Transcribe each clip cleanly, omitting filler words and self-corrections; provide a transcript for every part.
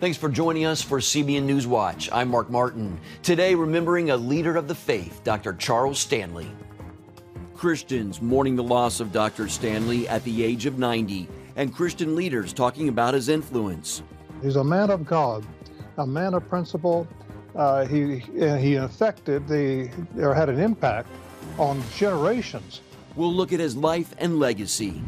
Thanks for joining us for CBN NewsWatch. I'm Mark Martin. Today, remembering a leader of the faith, Dr. Charles Stanley. Christians mourning the loss of Dr. Stanley at the age of 90, and Christian leaders talking about his influence. He's a man of God, a man of principle. He affected or had an impact on generations. We'll look at his life and legacy.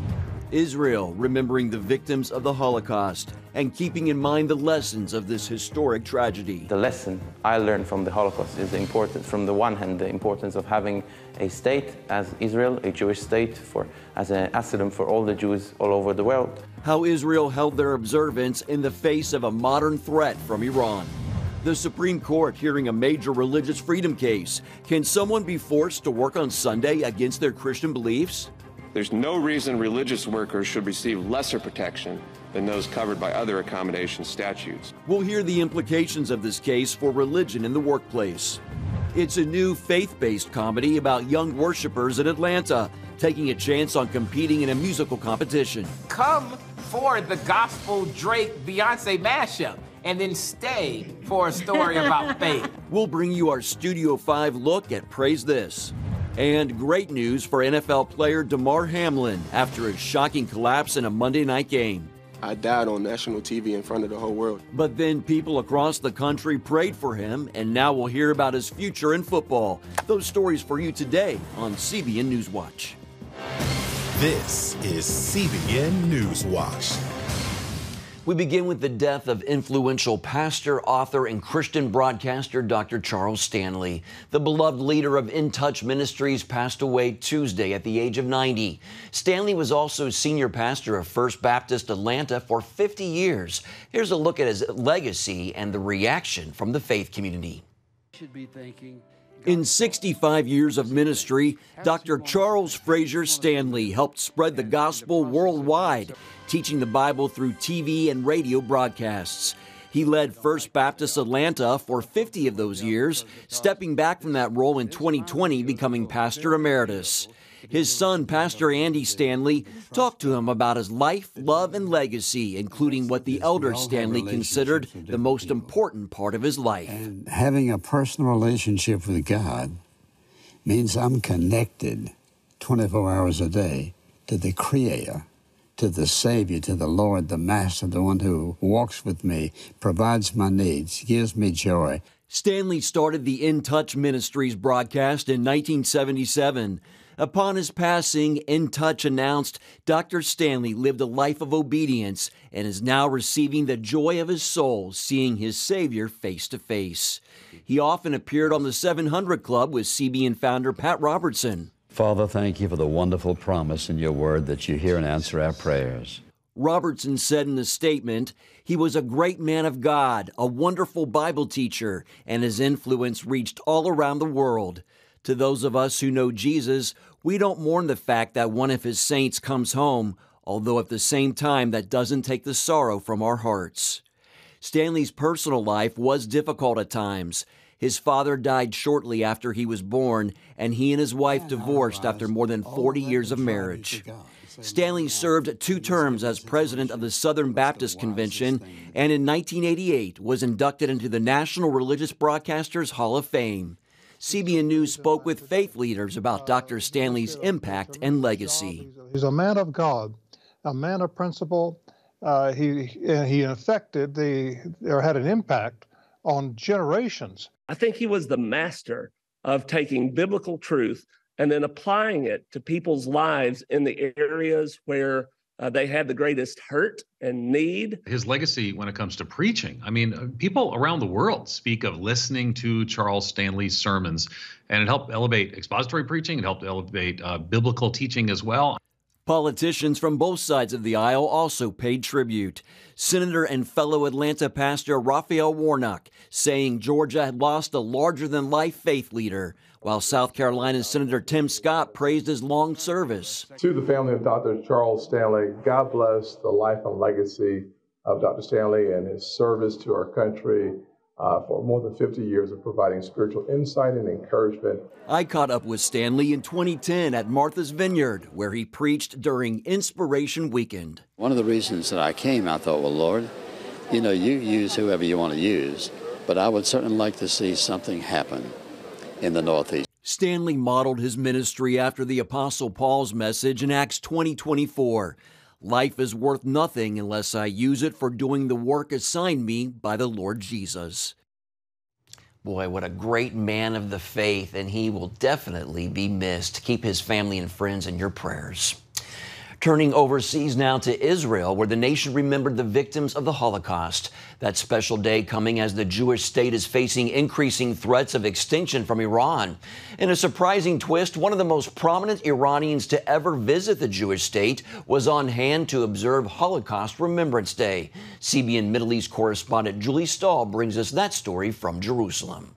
Israel remembering the victims of the Holocaust and keeping in mind the lessons of this historic tragedy. The lesson I learned from the Holocaust is the importance, from the one hand, the importance of having a state as Israel, a Jewish state, as an asylum for all the Jews all over the world. How Israel held their observance in the face of a modern threat from Iran. The Supreme Court hearing a major religious freedom case. Can someone be forced to work on Sunday against their Christian beliefs? There's no reason religious workers should receive lesser protection than those covered by other accommodation statutes. We'll hear the implications of this case for religion in the workplace. It's a new faith-based comedy about young worshipers in Atlanta taking a chance on competing in a musical competition. Come for the gospel Drake-Beyonce mashup and then stay for a story about faith. We'll bring you our Studio 5 look at Praise This. And great news for NFL player Demar Hamlin after his shocking collapse in a Monday night game. I died on national TV in front of the whole world. But then people across the country prayed for him, and now we'll hear about his future in football. Those stories for you today on CBN NewsWatch. This is CBN NewsWatch. We begin with the death of influential pastor, author, and Christian broadcaster Dr. Charles Stanley. The beloved leader of In Touch Ministries passed away Tuesday at the age of 90. Stanley was also senior pastor of First Baptist Atlanta for 50 years. Here's a look at his legacy and the reaction from the faith community. In 65 years of ministry, Dr. Charles Fraser Stanley helped spread the gospel worldwide, teaching the Bible through TV and radio broadcasts. He led First Baptist Atlanta for 50 of those years, stepping back from that role in 2020, becoming pastor emeritus. His son, Pastor Andy Stanley, talked to him about his life, love, and legacy, including what the elder Stanley considered the most important part of his life. And having a personal relationship with God means I'm connected 24 hours a day to the Creator, to the Savior, to the Lord, the Master, the one who walks with me, provides my needs, gives me joy. Stanley started the In Touch Ministries broadcast in 1977. Upon his passing, In Touch announced Dr. Stanley lived a life of obedience and is now receiving the joy of his soul, seeing his Savior face to face. He often appeared on the 700 Club with CBN founder Pat Robertson. Father, thank you for the wonderful promise in your word that you hear and answer our prayers. Robertson said in a statement, he was a great man of God, a wonderful Bible teacher, and his influence reached all around the world. To those of us who know Jesus, we don't mourn the fact that one of his saints comes home, although at the same time that doesn't take the sorrow from our hearts. Stanley's personal life was difficult at times. His father died shortly after he was born, and he and his wife divorced after more than 40 years of marriage. Stanley served 2 terms as president of the Southern Baptist Convention, and in 1988 was inducted into the National Religious Broadcasters Hall of Fame. CBN News spoke with faith leaders about Dr. Stanley's impact and legacy. He's a man of God, a man of principle. He affected or had an impact on generations. I think he was the master of taking biblical truth and then applying it to people's lives in the areas where they had the greatest hurt and need. His legacy when it comes to preaching, I mean, people around the world speak of listening to Charles Stanley's sermons, and it helped elevate expository preaching. It helped elevate biblical teaching as well. Politicians from both sides of the aisle also paid tribute. Senator and fellow Atlanta pastor Raphael Warnock saying Georgia had lost a larger-than-life faith leader, while South Carolina Senator Tim Scott praised his long service. To the family of Dr. Charles Stanley, God bless the life and legacy of Dr. Stanley and his service to our country for more than 50 years of providing spiritual insight and encouragement. I caught up with Stanley in 2010 at Martha's Vineyard, where he preached during Inspiration Weekend. One of the reasons that I came, I thought, well, Lord, You know, you use whoever you want to use, but I would certainly like to see something happen in the Northeast. Stanley modeled his ministry after the Apostle Paul's message in Acts 20:24. Life is worth nothing unless I use it for doing the work assigned me by the Lord Jesus. Boy, what a great man of the faith, and he will definitely be missed. Keep his family and friends in your prayers. Turning overseas now to Israel, where the nation remembered the victims of the Holocaust. That special day coming as the Jewish state is facing increasing threats of extinction from Iran. In a surprising twist, one of the most prominent Iranians to ever visit the Jewish state was on hand to observe Holocaust Remembrance Day. CBN Middle East correspondent Julie Stahl brings us that story from Jerusalem.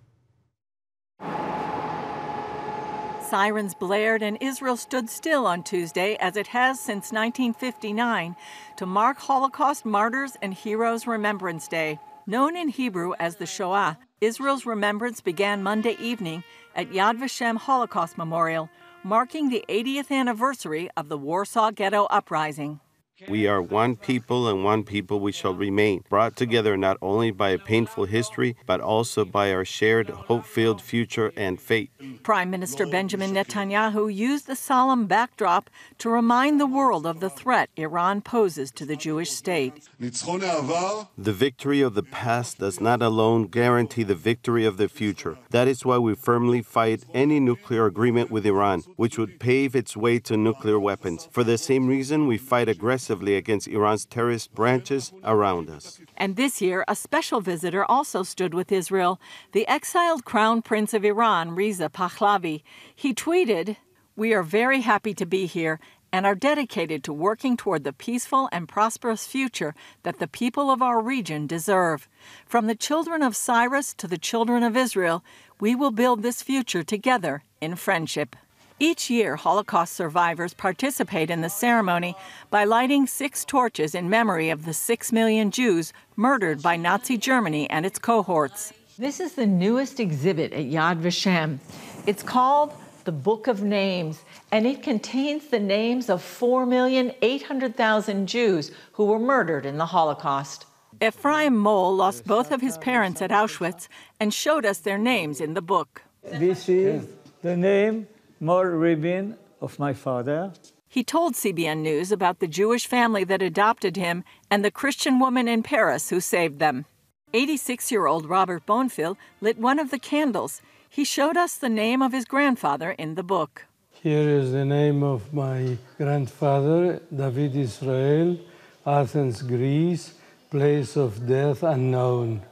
Sirens blared and Israel stood still on Tuesday, as it has since 1959, to mark Holocaust Martyrs and Heroes Remembrance Day. Known in Hebrew as the Shoah, Israel's remembrance began Monday evening at Yad Vashem Holocaust Memorial, marking the 80th anniversary of the Warsaw Ghetto Uprising. We are one people, and one people we shall remain, brought together not only by a painful history, but also by our shared hope-filled future and fate. Prime Minister Benjamin Netanyahu used the solemn backdrop to remind the world of the threat Iran poses to the Jewish state. The victory of the past does not alone guarantee the victory of the future. That is why we firmly fight any nuclear agreement with Iran, which would pave its way to nuclear weapons. For the same reason, we fight aggressively against Iran's terrorist branches around us. And this year, a special visitor also stood with Israel, the exiled Crown Prince of Iran, Reza Pahlavi. He tweeted, "We are very happy to be here and are dedicated to working toward the peaceful and prosperous future that the people of our region deserve. From the children of Cyrus to the children of Israel, we will build this future together in friendship." Each year, Holocaust survivors participate in the ceremony by lighting 6 torches in memory of the 6 million Jews murdered by Nazi Germany and its cohorts. This is the newest exhibit at Yad Vashem. It's called the Book of Names, and it contains the names of 4,800,000 Jews who were murdered in the Holocaust. Ephraim Mol lost both of his parents at Auschwitz and showed us their names in the book. This is the name Mor Ribin of my father. He told CBN News about the Jewish family that adopted him and the Christian woman in Paris who saved them. 86-year-old Robert Bonfil lit one of the candles. He showed us the name of his grandfather in the book. Here is the name of my grandfather, David Israel, Athens, Greece, place of death unknown.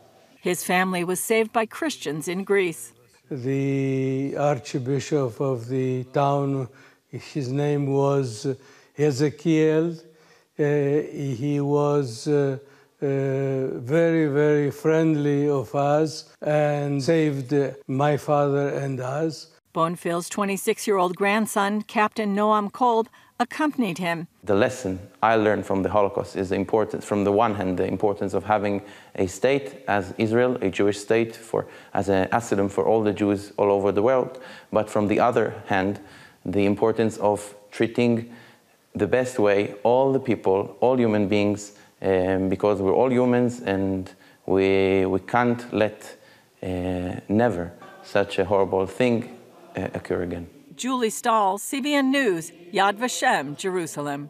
His family was saved by Christians in Greece. The archbishop of the town, his name was Ezekiel. He was very, very friendly of us and saved my father and us. Bonfil's 26-year-old grandson, Captain Noam Kolb, accompanied him. The lesson I learned from the Holocaust is the importance, from the one hand, the importance of having a state as Israel, a Jewish state, as an asylum for all the Jews all over the world. But from the other hand, the importance of treating the best way all the people, all human beings, because we're all humans, and we can't let never such a horrible thing occur again. Julie Stahl, CBN News, Yad Vashem, Jerusalem.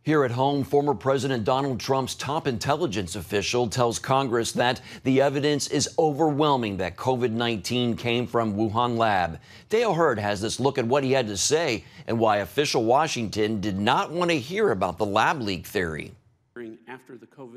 Here at home, former President Donald Trump's top intelligence official tells Congress that the evidence is overwhelming that COVID-19 came from Wuhan lab. Dale Hurd has this look at what he had to say and why official Washington did not want to hear about the lab leak theory.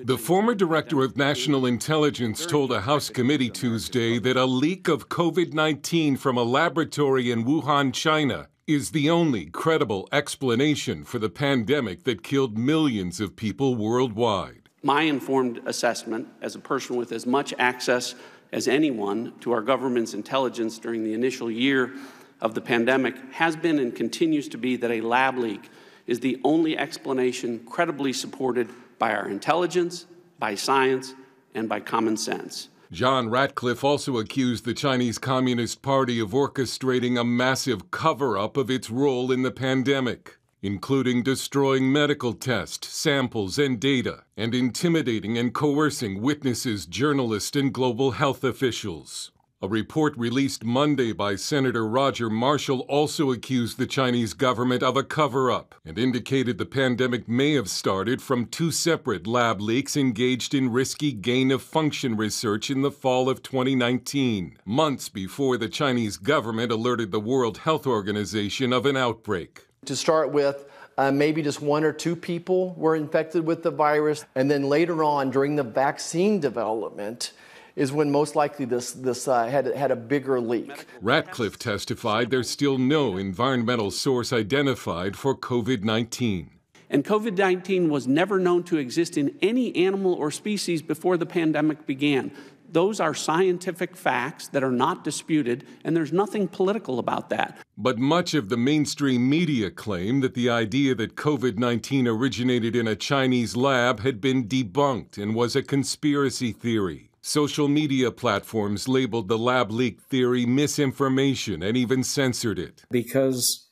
The former director of national intelligence told a House committee Tuesday that a leak of COVID-19 from a laboratory in Wuhan, China, is the only credible explanation for the pandemic that killed millions of people worldwide. My informed assessment, as a person with as much access as anyone to our government's intelligence during the initial year of the pandemic, has been and continues to be that a lab leak is the only explanation credibly supported by our intelligence, by science, and by common sense. John Ratcliffe also accused the Chinese Communist Party of orchestrating a massive cover-up of its role in the pandemic. including destroying medical tests, samples, and data, and intimidating and coercing witnesses, journalists, and global health officials. A report released Monday by Senator Roger Marshall also accused the Chinese government of a cover-up and indicated the pandemic may have started from two separate lab leaks engaged in risky gain-of-function research in the fall of 2019, months before the Chinese government alerted the World Health Organization of an outbreak. To start with, maybe just 1 or 2 people were infected with the virus, and then later on, during the vaccine development, is when most likely this had a bigger leak. Ratcliffe testified there's still no environmental source identified for COVID-19. And COVID-19 was never known to exist in any animal or species before the pandemic began. Those are scientific facts that are not disputed, and there's nothing political about that. But much of the mainstream media claim that the idea that COVID-19 originated in a Chinese lab had been debunked and was a conspiracy theory. Social media platforms labeled the lab leak theory misinformation and even censored it. Because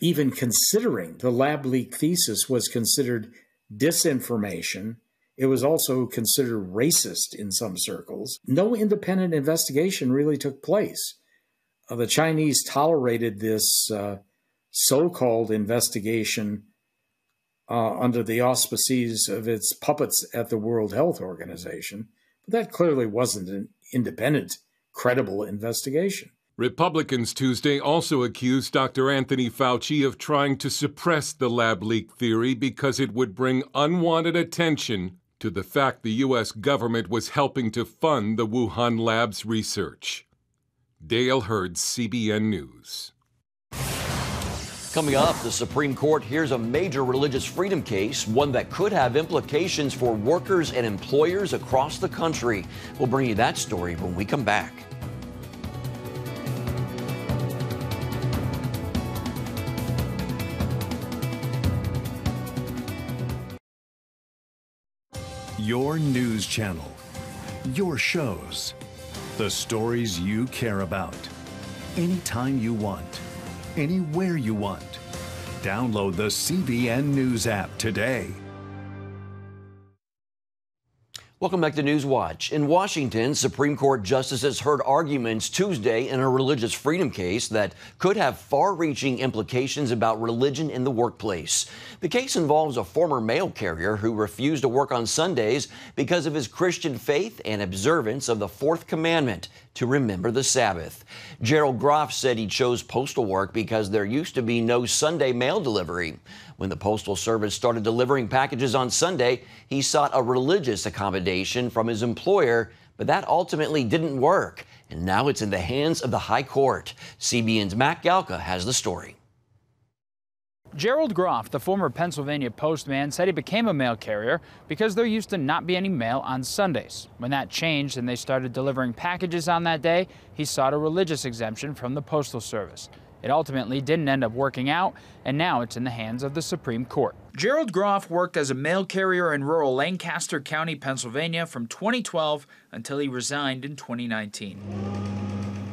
even considering the lab leak thesis was considered disinformation, it was also considered racist in some circles. No independent investigation really took place. The Chinese tolerated this so-called investigation under the auspices of its puppets at the World Health Organization. But that clearly wasn't an independent, credible investigation. Republicans Tuesday also accused Dr. Anthony Fauci of trying to suppress the lab leak theory because it would bring unwanted attention to the fact the U.S. government was helping to fund the Wuhan lab's research. Dale Hurd, CBN News. Coming up, the Supreme Court hears a major religious freedom case, one that could have implications for workers and employers across the country. We'll bring you that story when we come back. Your news channel, your shows, the stories you care about. Anytime you want, anywhere you want. Download the CBN News app today. Welcome back to NewsWatch. In Washington, Supreme Court justices heard arguments Tuesday in a religious freedom case that could have far-reaching implications about religion in the workplace. The case involves a former mail carrier who refused to work on Sundays because of his Christian faith and observance of the fourth commandment, to remember the Sabbath. Gerald Groff said he chose postal work because there used to be no Sunday mail delivery. When the Postal Service started delivering packages on Sunday, he sought a religious accommodation from his employer, but that ultimately didn't work. And now it's in the hands of the High Court. CBN's Matt Galka has the story. Gerald Groff, the former Pennsylvania postman, said he became a mail carrier because there used to not be any mail on Sundays. When that changed and they started delivering packages on that day, he sought a religious exemption from the Postal Service. It ultimately didn't end up working out, and now it's in the hands of the Supreme Court. Gerald Groff worked as a mail carrier in rural Lancaster County, Pennsylvania from 2012 until he resigned in 2019.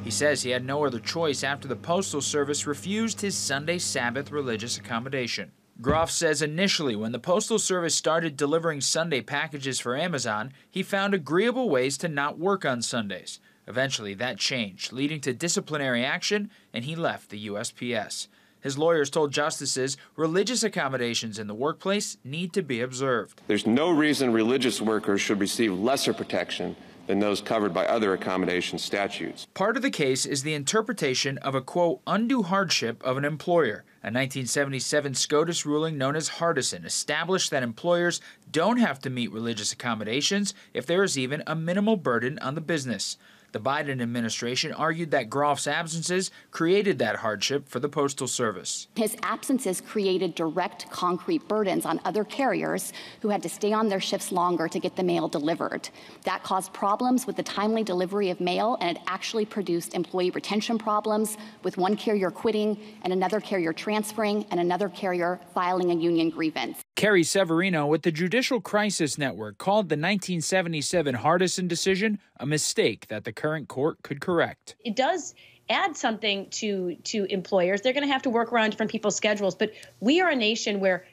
He says he had no other choice after the Postal Service refused his Sunday Sabbath religious accommodation. Groff says initially when the Postal Service started delivering Sunday packages for Amazon, he found agreeable ways to not work on Sundays. Eventually that changed, leading to disciplinary action, and he left the USPS. His lawyers told justices religious accommodations in the workplace need to be observed. There's no reason religious workers should receive lesser protection than those covered by other accommodation statutes. Part of the case is the interpretation of a, quote, undue hardship of an employer. A 1977 SCOTUS ruling known as Hardison established that employers don't have to meet religious accommodations if there is even a minimal burden on the business. The Biden administration argued that Groff's absences created that hardship for the Postal Service. His absences created direct, concrete burdens on other carriers who had to stay on their shifts longer to get the mail delivered. That caused problems with the timely delivery of mail, and it actually produced employee retention problems, with one carrier quitting and another carrier transferring and another carrier filing a union grievance. Carrie Severino with the Judicial Crisis Network called the 1977 Hardison decision a mistake that the current court could correct. It does add something to employers. They're going to have to work around different people's schedules. But we are a nation where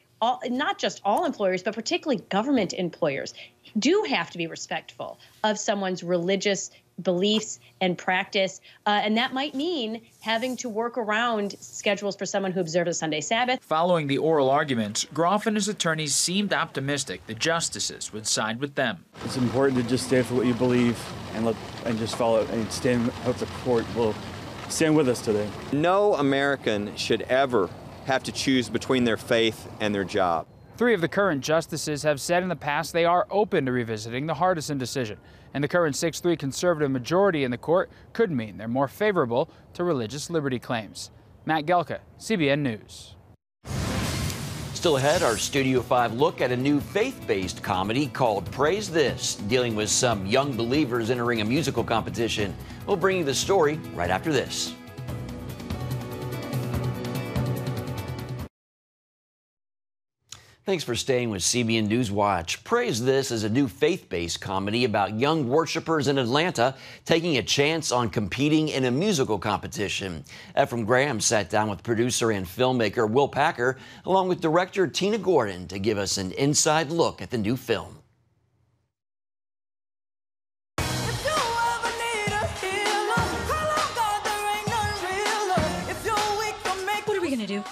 not just all employers, but particularly government employers do have to be respectful of someone's religious beliefs and practice. And that might mean having to work around schedules for someone who observes a Sunday Sabbath. Following the oral arguments, Groff and his attorneys seemed optimistic the justices would side with them. It's important to just stand for what you believe and just follow and hope the court will stand with us today. No American should ever have to choose between their faith and their job. 3 of the current justices have said in the past they are open to revisiting the Hardison decision, and the current 6-3 conservative majority in the court could mean they're more favorable to religious liberty claims. Matt Gelka, CBN News. Still ahead, our Studio 5 look at a new faith-based comedy called Praise This, dealing with some young believers entering a musical competition. We'll bring you the story right after this. Thanks for staying with CBN NewsWatch. Praise This is a new faith-based comedy about young worshipers in Atlanta taking a chance on competing in a musical competition. Ephraim Graham sat down with producer and filmmaker Will Packer, along with director Tina Gordon, to give us an inside look at the new film.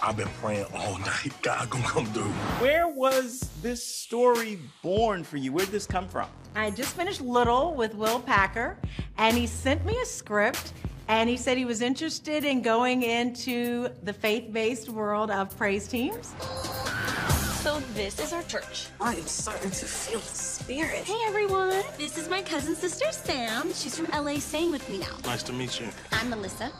I've been praying all night. God gonna come through. Where was this story born for you? Where did this come from? I just finished Little with Will Packer, and he sent me a script, and he said he was interested in going into the faith-based world of praise teams. So this is our church. I am starting to feel the spirit. Hey everyone, this is my cousin sister Sam. She's from LA staying with me now. Nice to meet you. I'm Melissa,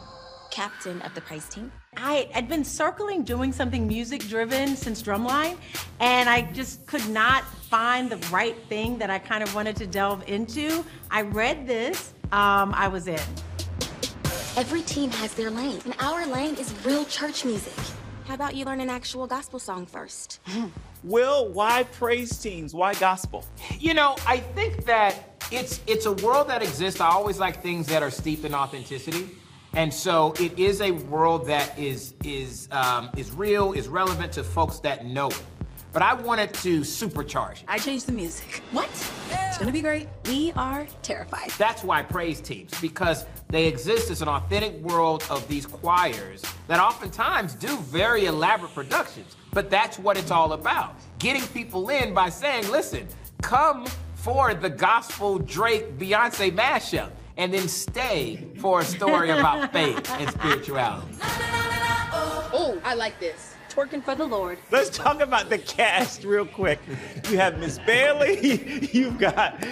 captain of the praise team. I'd been circling doing something music-driven since Drumline, and I just could not find the right thing that I kind of wanted to delve into. I read this, I was in. Every team has their lane, and our lane is real church music. How about you learn an actual gospel song first? Will, why praise teams? Why gospel? You know, I think that it's a world that exists. I always like things that are steeped in authenticity. And so it is a world that is real, is relevant to folks that know it. But I wanted to supercharge it. I changed the music. What? It's gonna be great. We are terrified. That's why praise teams, because they exist as an authentic world of these choirs that oftentimes do very elaborate productions. But that's what it's all about. Getting people in by saying, listen, come for the gospel Drake Beyonce mashup, and then stay for a story about faith and spirituality. Oh, I like this. Twerking for the Lord. Let's talk about the cast real quick. You have Miss Bailey, you've got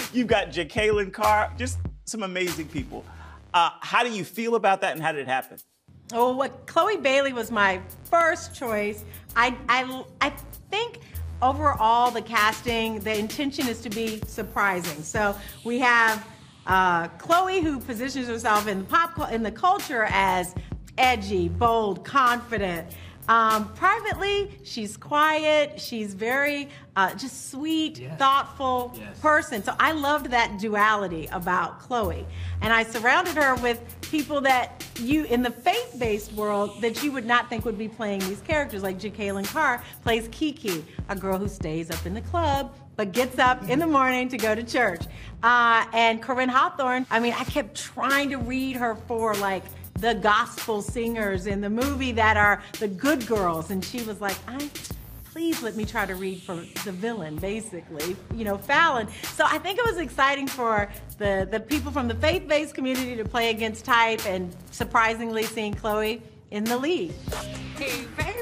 Jacqueline Carr, just some amazing people. How do you feel about that, and how did it happen? Oh, Chloe Bailey was my first choice. I think overall the casting, the intention is to be surprising. So we have Chloe, who positions herself in the culture as edgy, bold, confident. Privately, she's quiet. She's very just sweet, thoughtful person. So I loved that duality about Chloe. And I surrounded her with people that in the faith-based world, that you would not think would be playing these characters. Like Jacqueline Carr plays Kiki, a girl who stays up in the club, but gets up in the morning to go to church. And Corinne Hawthorne, I mean, I kept trying to read her for like the gospel singers in the movie that are the good girls. And she was like, please let me try to read for the villain, basically, Fallon. So I think it was exciting for the people from the faith-based community to play against type, and surprisingly seeing Chloe in the lead. Hey, baby.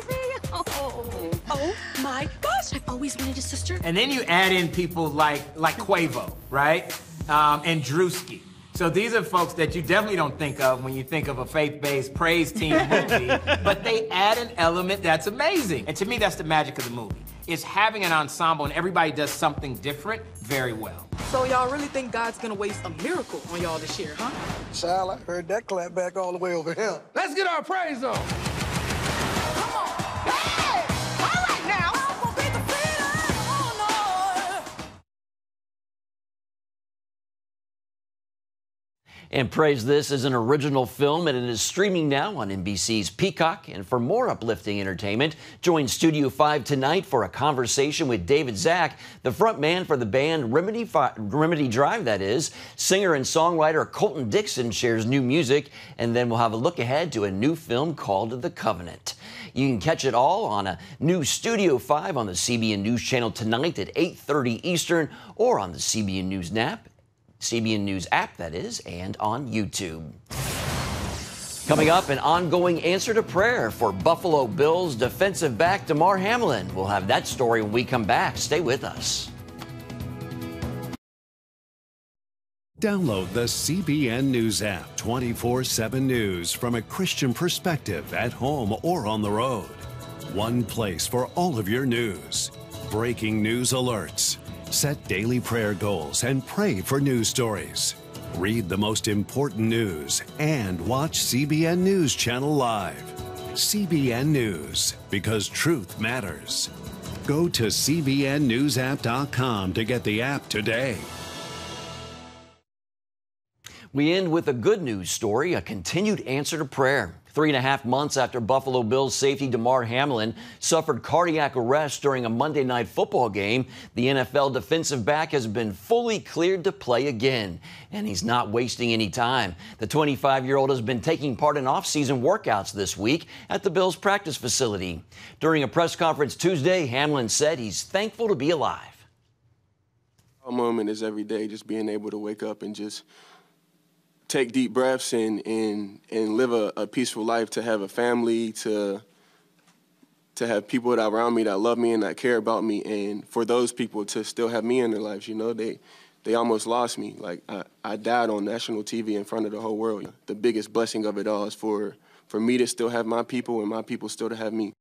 Oh my gosh, I've always wanted a sister. And then you add in people like Quavo, right? And Drewski. So these are folks that you definitely don't think of when you think of a faith-based praise team movie, but they add an element that's amazing. And to me, that's the magic of the movie. It's having an ensemble and everybody does something different very well. So y'all really think God's gonna waste a miracle on y'all this year, huh? Child, I heard that clap back all the way over here. Let's get our praise on. And Praise This is an original film, and it is streaming now on NBC's Peacock. And for more uplifting entertainment, join Studio 5 tonight for a conversation with David Zach, the frontman for the band Remedy Drive, that is. Singer and songwriter Colton Dixon shares new music, and then we'll have a look ahead to a new film called The Covenant. You can catch it all on a new Studio 5 on the CBN News Channel tonight at 8:30 Eastern, or on the CBN News app, that is, and on YouTube. Coming up, an ongoing answer to prayer for Buffalo Bills defensive back Damar Hamlin. We'll have that story when we come back. Stay with us. Download the CBN News app, 24/7 news from a Christian perspective at home or on the road. One place for all of your news. Breaking news alerts. Set daily prayer goals and pray for news stories. Read the most important news and watch CBN News Channel live. CBN News, because truth matters. Go to cbnnewsapp.com to get the app today. We end with a good news story, a continued answer to prayer. 3.5 months after Buffalo Bills safety Damar Hamlin suffered cardiac arrest during a Monday Night Football game, the NFL defensive back has been fully cleared to play again, and he's not wasting any time. The 25-year-old has been taking part in off-season workouts this week at the Bills practice facility. During a press conference Tuesday, Hamlin said he's thankful to be alive. Our moment is every day, just being able to wake up and just take deep breaths and live a peaceful life, to have a family, to have people that are around me that love me and that care about me, and for those people to still have me in their lives. You know, they almost lost me. Like, I died on national TV in front of the whole world. The biggest blessing of it all is for me to still have my people and my people still to have me.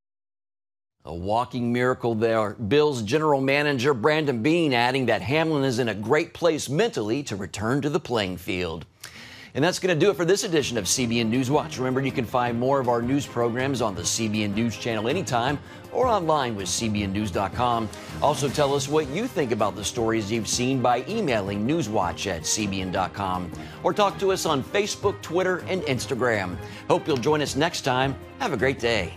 A walking miracle there. Bills general manager Brandon Beane adding that Hamlin is in a great place mentally to return to the playing field. And that's going to do it for this edition of CBN NewsWatch. Remember, you can find more of our news programs on the CBN News Channel anytime or online with cbnnews.com. Also, tell us what you think about the stories you've seen by emailing newswatch@cbn.com, or talk to us on Facebook, Twitter, and Instagram. Hope you'll join us next time. Have a great day.